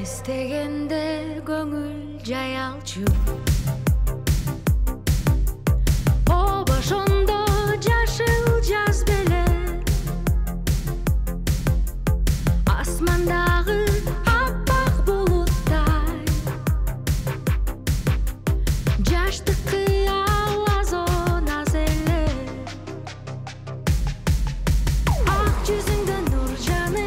İstegende gönül jayalçı. O başında jaşıl jazbele. Asmandağı appak bulutlar. Jaştık kıyalaz o nazelle. Ak yüzünde nur canı.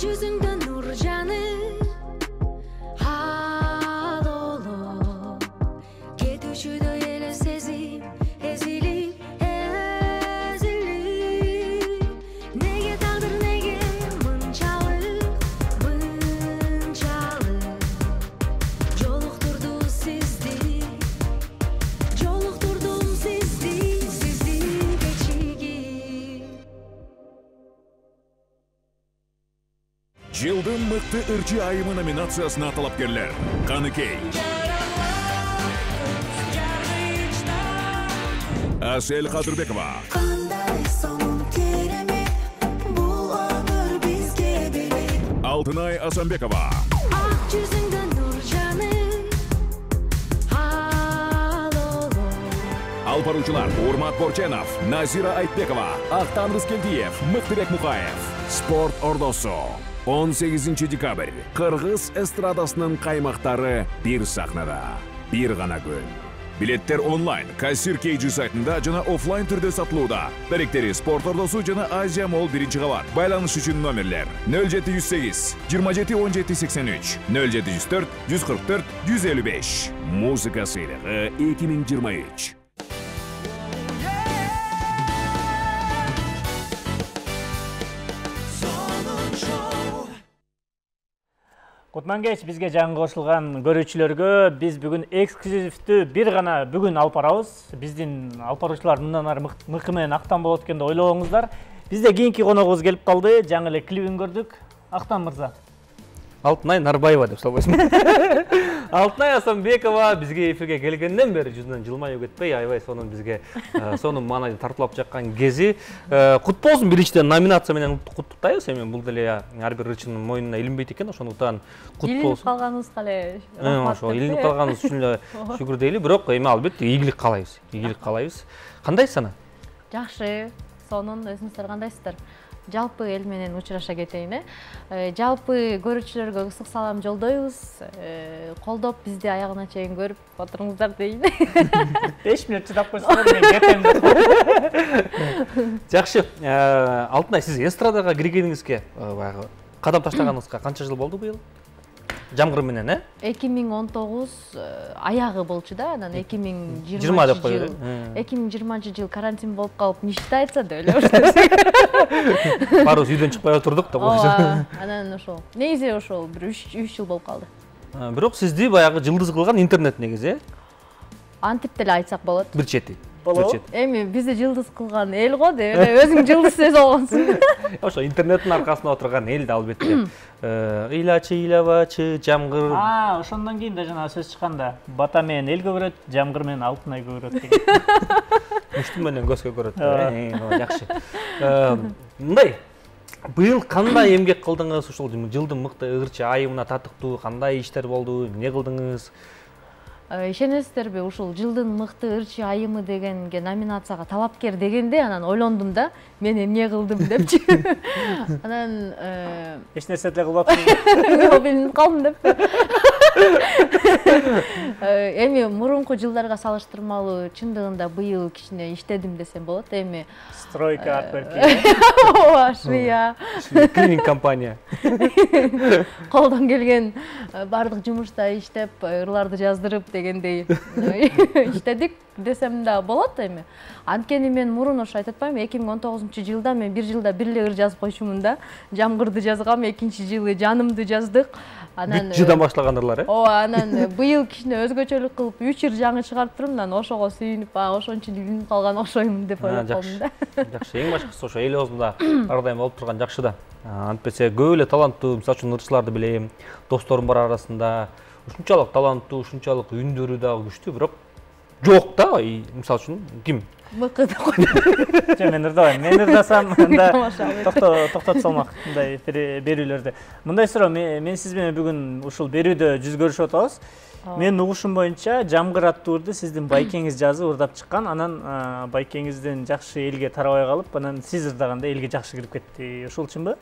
Yüzünde nur canı halolo. Ketuşu da ele sezim ezili ezili. Nege tağdır nege mınçalı mınçalı. Joluqturdu sizdi. Joluqturdum sizdi geçigi. Жылдың мыкты ырчы айымы номинациясына талапкерлер. Каныкей. Асел Кадырбекова. Алтынай Асанбекова. Ак жүзүңдө нур жаны. Алпаручулар Урмат Борченов, Назира Айтбекова, Актан Рыскелдиев, Мыктыбек Мукаев. Спорт ордосу. 18 декабрь. Кыргыз эстрадасынын каймактары бир сахнада. Бир гана күн. Билеттер онлайн, Кассир Кейджи сайтында жана офлайн түрдө сатылууда. Беректери Спорт ордосу жана Азия Молл 1-кабат. Байланыш үчүн номерлер 0708 27 17 83 0704 144 155. Музыка сыйлыгы 2023. Кутман кеч бизге жаңы кошулган көрүүчүлөргө биз бүгүн эксклюзивдүү бир гана бүгүн алып барабыз. Биздин алып баруучулар мындан ары мыкты менен Актан болот экен деп ойлобоңуздар. Бизде кийинки коногубуз келип калды. Жаңы эле клибин көрдүк. Актан мырза. Алтынай Нарбаева деп салбайсың. Алтынай Асанбекова бизге эфирге келгенден бери жүзүнөн жылмаюу кетпей, аябай сонун бизге сонун маанайды тартуулап жаткан кези. Кут болсун, биринчиден номинация менен куттуктайбыз. Эми бул деле ар бир ырчынын мойнуна илинбейт экен, ошондуктан кут болсун. Илинип калганыбызга эле ошо илинип калганыбыз үчүн эле шүгүр дейли, бирок эми албетте ийгилик каалайбыз. Ийгилик каалайбыз. Кандайсыз ана? Жакшы, сонун. Өзүңүздөр кандайсыздар? жалпы эл менен учураша кетейин. Жалпы көрүүчүлөргө ысык салам жолдойбуз. Колдоп бизди аягына чейин көрүп отуруңуздар дейин. 5 мүнөт чыдап койсоңор мен кетем деп. Жакшы. Алтынай, сиз эстрадага киргениңизге баягы кадам таштаганыңызга канча жыл болду быйыл? Жамгыр менен, 2019 аягы болчу да, анан 2020 деп коелу. 2020 жыл карантин болуп калып, ниште айтса да эле. Баарыбыз үйдөн чыкпай отурдук да. Анан ошол. Негизи ошол бир 3 жыл болуп калды. Бирок сизди баягы жылдыз кылган интернет негизи, Антип деле айтсак болот. бир чети. Эми бизди жылдыз кылган эл го деп эле өзүң жылдыз сөз болгонсуң. Ошо интернеттин аркасында отурган эл да албетте. Ыйлачы, ыйлабачы, жамгыр. Ошондон кийин да жана сөз чыкканда бата менен эл көрөт, жамгыр менен алтынай көрөт деген. Муштум менен көзгө көрөт. Жакшы. Мындай, быйыл кандай эмгек кылдыңыз? Ушул жылдын мыкты ырчы айымына татыктуу кандай иштер болду? Эмне кылдыңыз? Ишенесиздерби, ушул жылдын мыкты ырчы айымы дегенге номинацияга талапкер дегенде анан ойлондум-да, мен эмне кылдым депчи. Анан Эч нерсе да кылбапсың. Билинип калдым деп. Эми мурунку жылдарга салыштырмалуу чындыгында быйыл кичине иштедим десем болот. Эми стройка акберки. Ооба, швея. Клининг компания. Колдон келген бардык жумушта иштеп, ырларды жаздырып дегендей иштедик десем да болот эми. Анткени мен мурун ошо айтып атпаймынбы, 2019-жылда мен бир жылда бир эле ыр жазып койчумун да. Жамгырды жазгам, экинчи жылы жанымды жаздык. Анан жыдан башлаган ырлар, Ооба, анан быйыл кичине өзгөчөлүк кылып 3 ыр жаңы чыгарып турум, анан ошого сүйүнүп, ошончо билинип калган окшоймун деп ойлоп калдым да. Жакшы, эң башкысы ошо эл оозунда ар дайым болуп турган жакшы да. Антпесе көп эле таланттуу, мисалы үчүн ырчыларды билем, досторум бар арасында. Ушунчалык таланттуу, ушунчалык үндөрү дагы күчтүү, бирок жок да. Мисалы үчүн ким? Мыкыды кой. Мен ырдабайм. Мен ырдасам анда токтотуп салмак мындай берүүлөрдү. Мындай суроо, мен сиз менен бүгүн ушул берүүдө жүз көрүшүп атабыз. Мен угушум боюнча Жамгыр аттуу ырды сиздин байкеңиз жазып ырдап чыккан, анан байкеңизден жакшы элге тарабай калып, анан сиз ырдаганда элге жакшы кирип кетти. Ушул чынбы?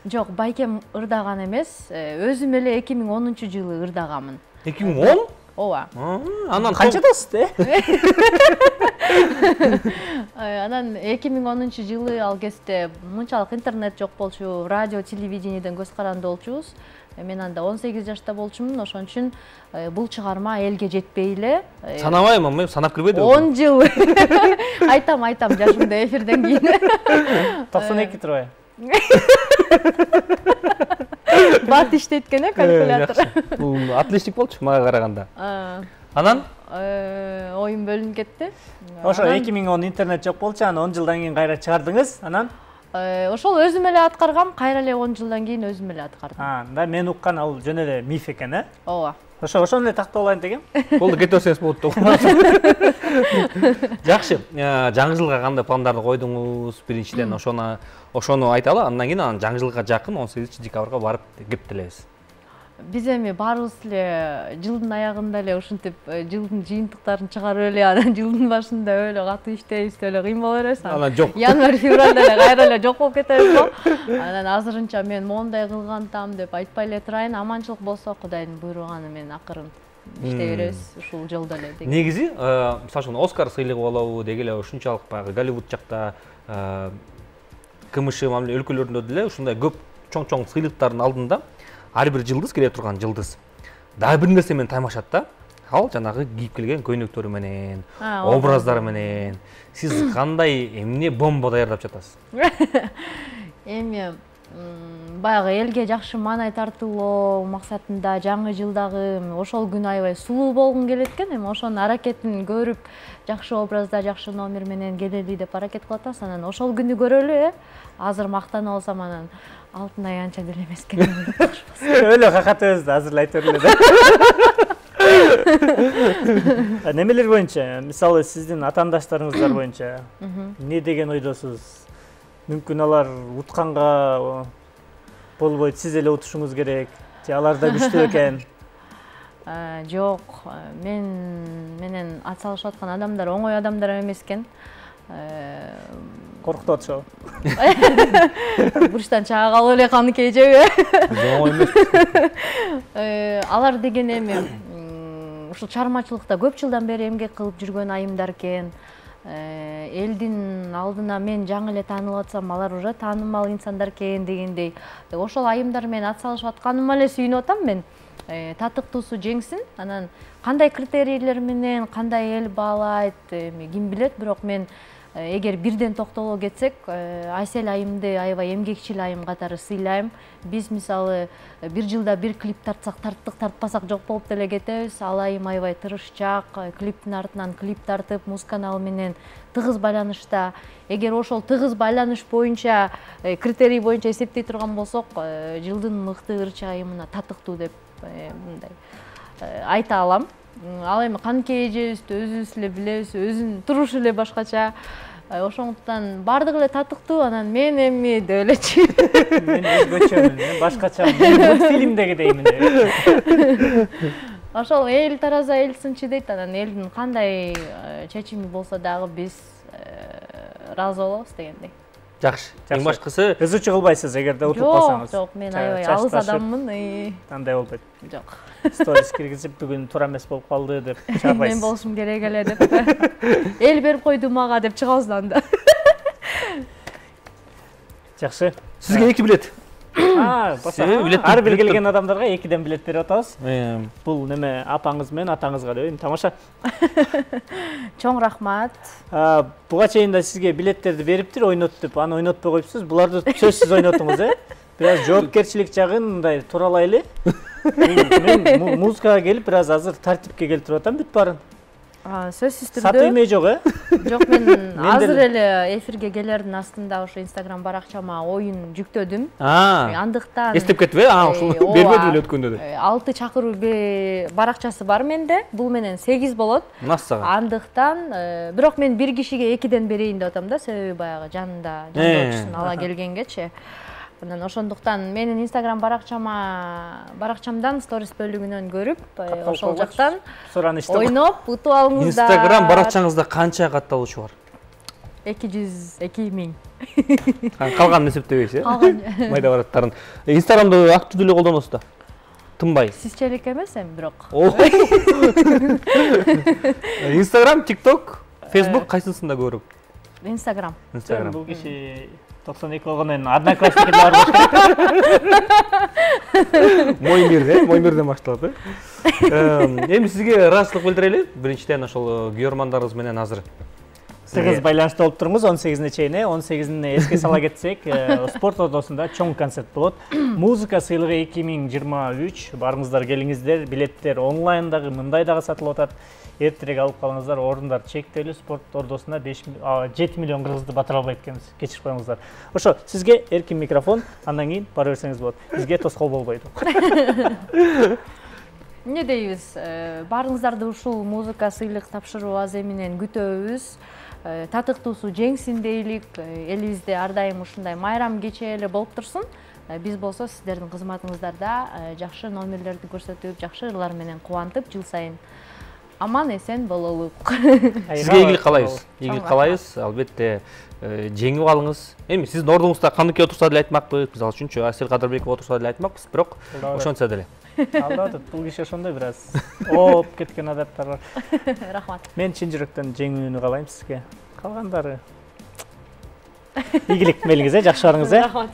Жок, байкем ырдаган эмес. Өзүм эле 2010-жылы ырдагамын. 2010? Ооба. Анан канчадасыз? Анан 2010-жылы ал кезде мынчалык интернет жок болчу, радио, телевидениеден көз каранды болчубуз. Мен анда 18 жашта болчумун, ошон үчүн бул чыгарма элге жетпей эле. Санабайм, мен санап кирбейди. 10 жыл. Айтам жашымда эфирден кийин. 92 турбайбы? Бат иштеткене калькулятор. Бул отличник болчу мага караганда. Анан оюм бөлүнүп кетти. Ошо 2010 интернет жок болчу, анан 10 жылдан кийин кайра чыгардыңыз, анан ошол өзүм эле аткаргам, кайра эле 10 жылдан кийин өзүм эле аткардым. Да мен уккан ал жөн эле миф экен, Ооба. Ошону эле тактап алайын дегем. Болду, кете берсеңиз болот да. Жакшы, жаңы жылга кандай пландарды койдуңуз? Биринчиден ошону айталы, андан кийин жаңы жылга жакын 18-декабрга барып кептелебиз. Биз эми баарыбыз эле жылдын аягында эле ушинтип жылдын жыйынтыктарын чыгарып эле, анан жылдын башында өлө катуу иштейбиз, өлө кыйын боло беребиз. Анан жок. Январь, февралда эле кайра эле жок болуп кетебиз го. Анан азырынча мен моундай кылгантам деп айтпай эле турайын. Аманчылык болсо Кудайдын буйруганы менен акырын иштей беребиз ушул жолдо эле деген. Негизи, мисалы үчүн Оскар сыйлыгы болобу деги эле ушунчалык баягы Голливуд жакта КМШ мамиле өлкөлөрүндө деле ушундай көп чоң сыйлыктардын алдында ар бир жылдыз, келе турган жылдыз дагы бир нерсе менен таймашат да. Ал жанагы кийип келген көйнөктөрү менен, образдары менен. Сиз кандай эмне бомба даярдап жатасыз? Эми баягы элге жакшы маанай тартуулоо максатында жаңы жылдагы ошол күнү аябай сулуу болгун келет экен. Эми ошонун аракетин көрүп, жакшы образда, жакшы номер менен келели деп аракет кылып атабыз. Анан ошол күнү көрөлү, Азыр мактанып алсам анан Алтынай анча деле эмес экен деп коюшпайсың. Өлө какатыбызды азыр айтып эле да. Немелер боюнча, мисалы сиздин атаандаштарыңыздар боюнча эмне деген ойдосуз? Мүмкүн алар утканга болбойт, сиз эле утушуңуз керек, же алар да күчтүү экен? Жок, менен ат салышып аткан адамдар оңой адамдар эмес экен. Коркутуп атышабы? Бурчтан чыга калып эле каныкей жеби. Оңой эмес. Алар деген эми ушул чыгармачылыкта көп жылдан бери эмгек кылып жүргөн айымдар экен. Элдин алдына мен жаңы эле таанылып атсам, алар уже таанымал инсандар экен дегендей. Ошол айымдар менен ат салышып атканыма эле сүйүнүп атам мен. Татыктуусу жеңсин. Анан кандай критерийлер менен, кандай эл баалайт, ким билет, бирок мен эгер бирден токтоло кетсек, Айсел айымды аябай эмгекчил айым катары сыйлайм. Биз мисалы бир жылда бир клип тартсак, тарттык, тартпасак жок болуп деле кетебиз. Ал айым аябай тырышчак, клиптин артынан клип тартып, музыка каналы менен тыгыз байланышта. Эгер ошол тыгыз байланыш боюнча, критерий боюнча эсептей турган болсок, жылдын мыкты ырчы айымына татыктуу деп мындай айта алам. Ал эми каныкей эжебизди өзүбүз эле билебиз, өзүнүн турушу эле башкача. Ошондуктан бардыгы эле татыктуу, анан мен эми деп элечи. Мен өзгөчөмүн, мен башкача мультфильмдегидеймин деп. Ошол эл тараза, эл сынчы дейт, анан элдин кандай чечими болсо дагы биз ыраазы болобуз дегендей. Жакшы. Эң башкысы Ызычы кылбайсыз эгерде утуп калсаңыз. Жок, мен аябай алыс адаммын. Андай болбойт. Жок. Сторис киргизип бүгүн туура эмес болуп калды деп чыгарбайсыз. Мен болушум керек эле деп. Эл берип койду мага деп чыгабыз анда. Жакшы. сизге 2 билет. Ар бир келген адамдарга 2ден билет берип атабыз. Бул неме апаңыз менен атаңызга деп тамаша. Чоң рахмат. Буга чейин да сизге билеттерди бериптир, ойнот деп, аны ойнотпой коюпсуз. Буларды сөзсүз ойнотуңуз, Бираз жоопкерчилик жагын мындай туралайлы. Мен музыкага келип бираз азыр тартипке келтирип атам бүт баарын. Сөзсүз түрдө. Сатуу эмей жок, Жок, мен азыр эле эфирге келердин астында ошо Instagram баракчама оюн жүктөдүм. Андыктан эстеп кетип, ошол бербеди эле өткөндө да. 6 чакыруу баракчасы бар менде. Бул менен 8 болот. Массага. Андыктан бирок мен бир кишиге 2ден берейин деп атам да, себеби баягы жанында жандоочусун ала келгенгечи. Анан ошондуктан менин Instagram баракчамдан сторис бөлүгүнөн көрүп, ошол жактан ойноп, утуп алыңыздар. Instagram баракчаңызда канча катталуучу бар? 202 миң. Калганын эсептебейсиз, Майда бараттарын. Instagramды активдүү эле колдоносуз да. Тынбай. Сизчелик эмес эми бирок. Instagram, TikTok, Facebook кайсысында көрүп? Instagram. Бул киши 92 болгондон одноклассники бар болуш керек. Моймирден башталат. Эми сизге ыраазычылык билдирели. Биринчиден ошол күйөрмандарыбыз менен азыр Тыгыз байланышта болуп туруңуз 18-не чейин. 18-ни эске сала кетсек, спорт ордосунда чоң концерт болот. Музыка сыйлыгы 2023. Барыңыздар, келиңиздер. Билеттер онлайн дагы, мындай дагы сатылып атат. Эртерээк алып калыңыздар. Орундар чектелүү. Спорт ордосунда 7 миллион кыргызды батыра албайт экенбиз. Кечирип коюңуздар. Ошо, сизге эркин микрофон, андан кийин бара берсеңиз болот. Бизге тоскоол болбойт. Эмне дейбиз? Барыңыздарды ушул музыка сыйлык тапшыруу азы менен күтөбүз. Татыктуусу жеңсин дейлик. Элибизде ар дайым ушундай майрам кече эле болуп турсун. Биз болсо сиздердин кызматыңыздарда жакшы номерлерди көрсөтүп, жакшы ырлар менен кубантып, жыл сайын аман эсен бололук. Сизге ийгилик каалайбыз. Ийгилик каалайбыз. Албетте жеңип алыңыз. Эми сиздин ордуңузда каныкей отурса деле айтмакпыз. Мисалы үчүнчү Айсел Кадырбеков отурса деле айтмакпыз, бирок ошончо деле. Албетте, бул киши ошондой бираз ооп кеткен адаттар бар. Рахмат. Мен чын жүрөктөн жеңүүнү каалайм сизге. Калгандары ийгилик мелиңиз, жакшы барыңыз. Рахмат.